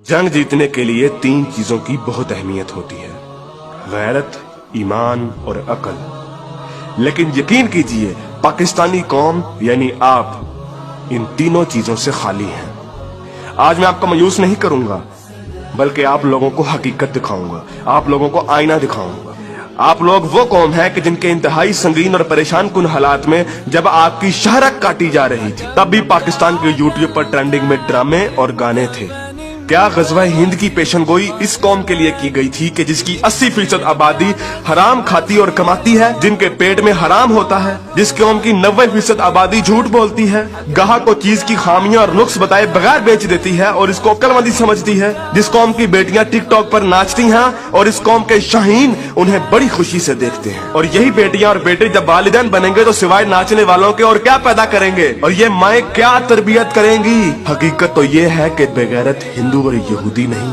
जंग जीतने के लिए 3 चीजों की बहुत अहमियत होती है, गैरत, ईमान और अकल। लेकिन यकीन कीजिए पाकिस्तानी कौम यानी आप इन तीनों चीजों से खाली हैं। आज मैं आपको मायूस नहीं करूंगा, बल्कि आप लोगों को हकीकत दिखाऊंगा, आप लोगों को आईना दिखाऊंगा। आप लोग वो कौम है कि जिनके इंतहाई संगीन और परेशान कुन हालात में जब आपकी शहरत काटी जा रही थी, तब भी पाकिस्तान के यूट्यूब पर ट्रेंडिंग में ड्रामे और गाने थे। क्या गज़वा हिंद की पेशनगोई इस कौम के लिए की गई थी कि जिसकी 80% आबादी हराम खाती और कमाती है, जिनके पेट में हराम होता है, जिस कौम की 90% आबादी झूठ बोलती है, गाहक को चीज की खामियां और नुक्स बताए बगैर बेच देती है और इसको अक्लमंदी समझती है, जिस कौम की बेटियां टिकटॉक पर नाचती हैं और इस कौम के शाहीन उन्हें बड़ी खुशी से देखते हैं। और यही बेटियां और बेटे जब वालिदैन बनेंगे तो सिवाय नाचने वालों के और क्या पैदा करेंगे, और ये माएँ क्या तरबियत करेंगी। हकीकत तो ये है कि बेगैरत हिंदू और यहूदी नहीं,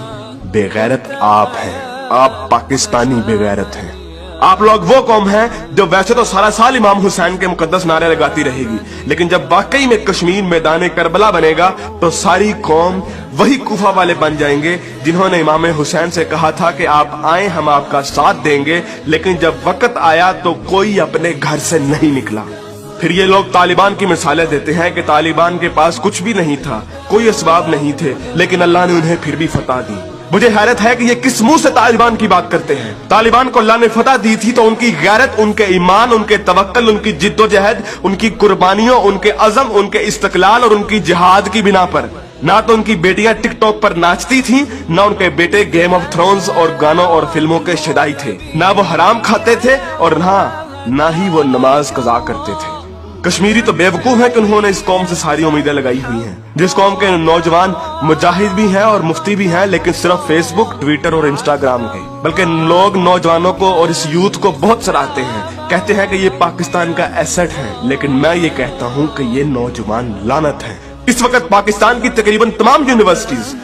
बेगैरत आप हैं। आप पाकिस्तानी बेगैरत हैं। आप लोग वो कौम हैं जो वैसे तो सारा साल इमाम हुसैन के मुकद्दस नारे लगाती रहेगी, लेकिन जब वाकई में कश्मीर मैदान करबला बनेगा तो सारी कौम वही कूफा वाले बन जाएंगे जिन्होंने इमाम हुसैन से कहा था कि आप आए हम आपका साथ देंगे, लेकिन जब वक्त आया तो कोई अपने घर से नहीं निकला। फिर ये लोग तालिबान की मिसालें देते हैं कि तालिबान के पास कुछ भी नहीं था, कोई असबाब नहीं थे, लेकिन अल्लाह ने उन्हें फिर भी फतह दी। मुझे हैरत है कि ये किस मुंह से तालिबान की बात करते हैं। तालिबान को अल्लाह ने फतह दी थी तो उनकी गैरत, उनके ईमान, उनके तवक्कल, उनकी जिद्दोजहद, उनकी कुर्बानियों, उनके अज़म, उनके इस्तक़लाल और उनकी जिहाद की बिना पर। ना तो उनकी बेटियां टिकटॉक पर नाचती थीं, ना उनके बेटे गेम ऑफ थ्रोन्स और गानों और फिल्मों के शदाई थे, ना वो हराम खाते थे और ना ही वो नमाज कज़ा करते थे। कश्मीरी तो बेवकूफ है कि उन्होंने इस कौम से सारी उम्मीदें लगाई हुई हैं, जिस कौम के नौजवान मुजाहिद भी हैं और मुफ्ती भी हैं, लेकिन सिर्फ फेसबुक, ट्विटर और इंस्टाग्राम के। बल्कि लोग नौजवानों को और इस यूथ को बहुत सराहते हैं, कहते हैं कि ये पाकिस्तान का एसेट है, लेकिन मैं ये कहता हूँ कि ये नौजवान लानत है। इस वक्त पाकिस्तान की तकरीबन तमाम यूनिवर्सिटीज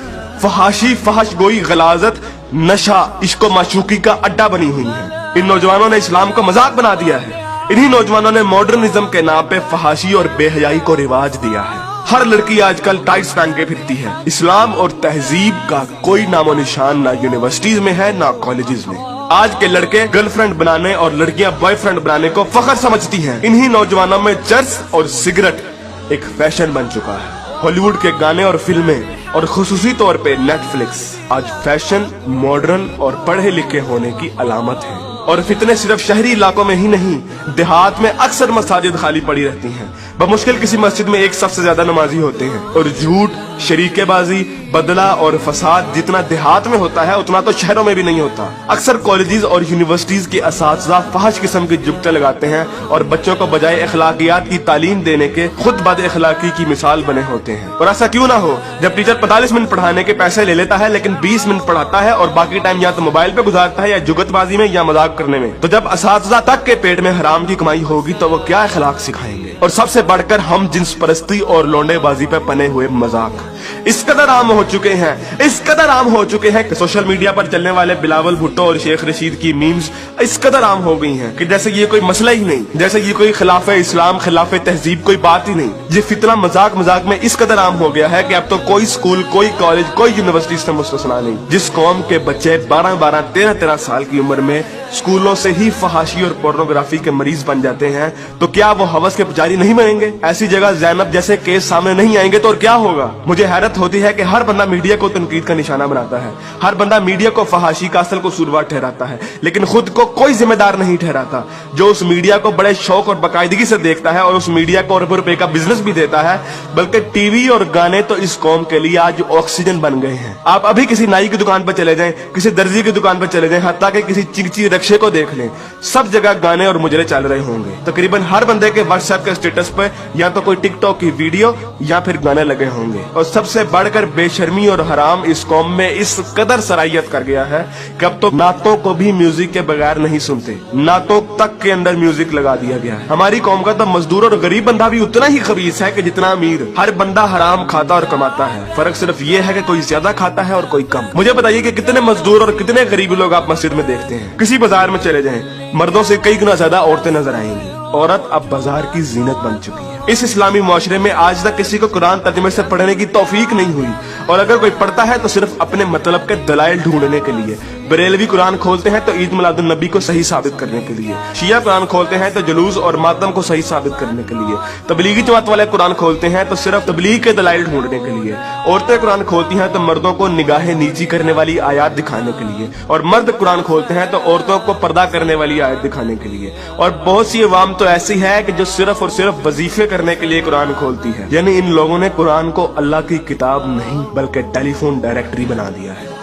फहाशी, फहशगोई, गलाजत, नशा, इश्क माशूकी का अड्डा बनी हुई है। इन नौजवानों ने इस्लाम का मजाक बना दिया है। इन्हीं नौजवानों ने मॉडर्निज्म के नाम पे फहाशी और बेहयाई को रिवाज दिया है। हर लड़की आजकल टाइट्स पहन के फिरती है। इस्लाम और तहजीब का कोई नामो निशान ना यूनिवर्सिटीज में है ना कॉलेजेस में। आज के लड़के गर्लफ्रेंड बनाने और लड़कियां बॉयफ्रेंड बनाने को फख्र समझती हैं। इन्हीं नौजवानों में चर्स और सिगरेट एक फैशन बन चुका है। हॉलीवुड के गाने और फिल्में और खुसूसी तौर पे नेटफ्लिक्स आज फैशन, मॉडर्न और पढ़े लिखे होने की अलामत है। और फितने सिर्फ शहरी इलाकों में ही नहीं, देहात में अक्सर मसाजिद खाली पड़ी रहती हैं। बमुश्किल किसी मस्जिद में एक सबसे ज्यादा नमाजी होते हैं। और झूठ, शरीकेबाजी, बदला और फसाद जितना देहात में होता है उतना तो शहरों में भी नहीं होता। अक्सर कॉलेजेस और यूनिवर्सिटीज के असातिज़ा फहश किस्म की जुगतें लगाते हैं और बच्चों को बजाय अखलाकियात की तालीम देने के खुद बद अखलाकी की मिसाल बने होते हैं। और ऐसा क्यों ना हो, जब टीचर 45 मिनट पढ़ाने के पैसे ले लेता है लेकिन 20 मिनट पढ़ाता है और बाकी टाइम या तो मोबाइल पे गुजारता है या जुगतबाजी में या मजाक करने में, तो जब असातिज़ा तक के पेट में हराम की कमाई होगी तो वो क्या अखलाक सिखाएंगे। और सबसे बढ़कर हम जिन्स परस्ती और लौंडेबाजी पे पने हुए मजाक इस कदर आम हो चुके हैं, इस कदर आम हो चुके हैं कि सोशल मीडिया पर चलने वाले बिलावल भुट्टो और शेख रशीद की मीम्स इस कदर आम हो गई हैं कि जैसे ये कोई मसला ही नहीं, जैसे ये कोई खिलाफे इस्लाम, खिलाफे तहजीब कोई बात ही नहीं। ये फितना मजाक मजाक में इस कदर आम हो गया है कि अब तो कोई स्कूल, कोई कॉलेज, कोई यूनिवर्सिटी से मुस्तस्ना नहीं। जिस कौम के बच्चे 12-12, 13-13 साल की उम्र में स्कूलों से ही फहाशी और पोर्नोग्राफी के मरीज बन जाते हैं, तो क्या वो हवस के पुजारी नहीं बनेंगे? ऐसी जगह ज़ैनब जैसे केस सामने नहीं आएंगे तो और क्या होगा? मुझे हैरत होती है कि हर बंदा मीडिया को तनकीद का निशाना बनाता है, हर बंदा मीडिया को फहाशी का असल कसूरवार ठहराता है, लेकिन खुद को कोई जिम्मेदार नहीं ठहराता, जो उस मीडिया को बड़े शौक और बाकायदगी से देखता है और उस मीडिया को अरबों रुपए का बिजनेस भी देता है। बल्कि टीवी और गाने तो इस कौम के लिए आज ऑक्सीजन बन गए हैं। आप अभी किसी नाई की दुकान पर चले जाएं, किसी दर्जी की दुकान पर चले जाएं, हत्ता कि किसी चिंची रक्षे को देख लें, सब जगह गाने और मुजरे चल रहे होंगे। तकरीबन हर बंदे के व्हाट्सएप के स्टेटस पे या तो कोई टिकटॉक की वीडियो या फिर गाने लगे होंगे। और सबसे बढ़कर बेशर्मी और हराम इस कौम में इस कदर सराहियत कर गया है कि अब तो नातों को भी म्यूजिक के बगैर नहीं सुनते, नातों तक के अंदर म्यूजिक लगा दिया गया है। हमारी कौम का तो मजदूर और गरीब बंदा भी उतना ही खबीस है कि जितना अमीर। हर बंदा हराम खाता और कमाता है, फर्क सिर्फ ये है कि कोई ज्यादा खाता है और कोई कम। मुझे बताइए कि कितने मजदूर और कितने गरीब लोग आप मस्जिद में देखते हैं? किसी बाजार में चले जाएं, मर्दों से कई गुना ज्यादा औरतें नजर आएंगी। औरत अब बाजार की जीनत बन चुकी है। इस इस्लामी मुआशरे में आज तक किसी को कुरान तर्जुमे से पढ़ने की तौफीक नहीं हुई, और अगर कोई पढ़ता है तो सिर्फ अपने मतलब के दलाइल ढूंढने के लिए। बरेलवी कुरान खोलते हैं तो ईद मिलादुन नबी को सही साबित करने के लिए, शिया कुरान खोलते हैं तो जुलूस और मातम को सही साबित करने के लिए, तबलीगी जमात वाले कुरान खोलते हैं तो सिर्फ तबलीग के दलाइल ढूंढने के लिए, औरतें कुरान खोलती हैं तो मर्दों को निगाहें नीची करने वाली आयत दिखाने के लिए, और मर्द कुरान खोलते हैं तो औरतों को पर्दा करने वाली आयत दिखाने के लिए। और बहुत सी अवाम तो ऐसी है कि जो सिर्फ और सिर्फ वजीफे करने के लिए कुरान खोलती है। यानी इन लोगों ने कुरान को अल्लाह की किताब नहीं बल्कि टेलीफोन डायरेक्टरी बना दिया है।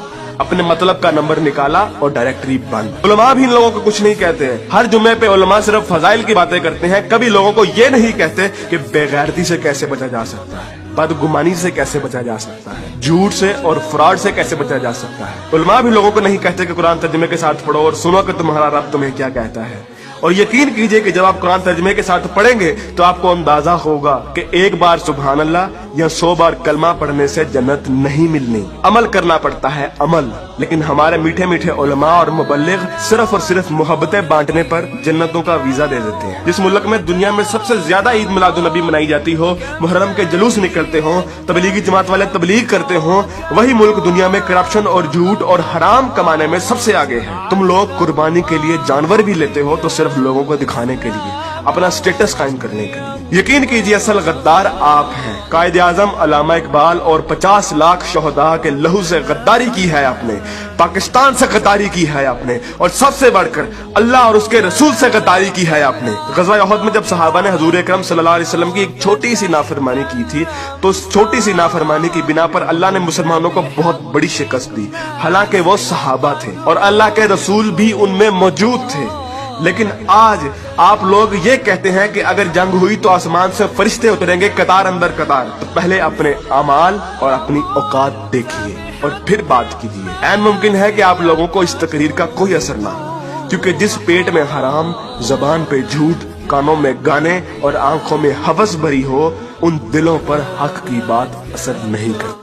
अपने मतलब का नंबर निकाला और डायरेक्टरी बंद। उलमा भी इन लोगों को कुछ नहीं कहते हैं। हर जुम्मे पे उलमा सिर्फ फजाइल की बातें करते हैं, कभी लोगों को ये नहीं कहते कि बेगैरती से कैसे बचा जा सकता है, बदगुमानी से कैसे बचा जा सकता है, झूठ से और फ्रॉड से कैसे बचा जा सकता है। उलमा भी लोगों को नहीं कहते कि कुरान तर्जुमे के साथ पढ़ो और सुनो कि तुम्हारा रब तुम्हें क्या कहता है। और यकीन कीजिए कि जब आप कुरान तर्जुमे के साथ पढ़ेंगे तो आपको अंदाजा होगा कि एक बार सुभान अल्लाह या 100 बार कलमा पढ़ने से जन्नत नहीं मिलनी। अमल करना पड़ता है, अमल। लेकिन हमारे मीठे मीठे उलमा और मुबल्लिग सिर्फ और सिर्फ मोहब्बतें बांटने पर जन्नतों का वीजा दे देते हैं। जिस मुल्क में दुनिया में सबसे ज्यादा ईद मिलादुन नबी मनाई जाती हो, मुहर्रम के जुलूस निकलते हो, तबलीगी जमात वाले तबलीग करते हो, वही मुल्क दुनिया में करप्शन और झूठ और हराम कमाने में सबसे आगे है। तुम लोग कुर्बानी के लिए जानवर भी लेते हो तो सिर्फ लोगों को दिखाने के लिए, अपना स्टेटस कायम करने के लिए। यकीन कीजिए असल गद्दार आप हैं। कायदे आजम अल्लामा इकबाल और 50 लाख शोहदा के लहू से गद्दारी की है आपने, पाकिस्तान से गद्दारी की है आपने, और सबसे बढ़कर अल्लाह और उसके रसूल से गद्दारी की है आपने। गज़वा उहद में जब सहाबा ने हुजूर अकरम सल्लल्लाहु अलैहि वसल्लम की एक छोटी सी नाफरमानी की थी, तो उस छोटी सी नाफरमानी की बिना पर अल्लाह ने मुसलमानों को बहुत बड़ी शिकस्त दी। हालांकि वो सहाबा थे और अल्लाह के रसूल भी उनमें मौजूद थे। लेकिन आज आप लोग ये कहते हैं कि अगर जंग हुई तो आसमान से फरिश्ते उतरेंगे कतार अंदर कतार। तो पहले अपने अमाल और अपनी औकात देखिए और फिर बात कीजिए। ऐन मुमकिन है कि आप लोगों को इस तकरीर का कोई असर ना हो, क्योंकि जिस पेट में हराम, जबान पे झूठ, कानों में गाने और आंखों में हवस भरी हो, उन दिलों पर हक की बात असर नहीं करती।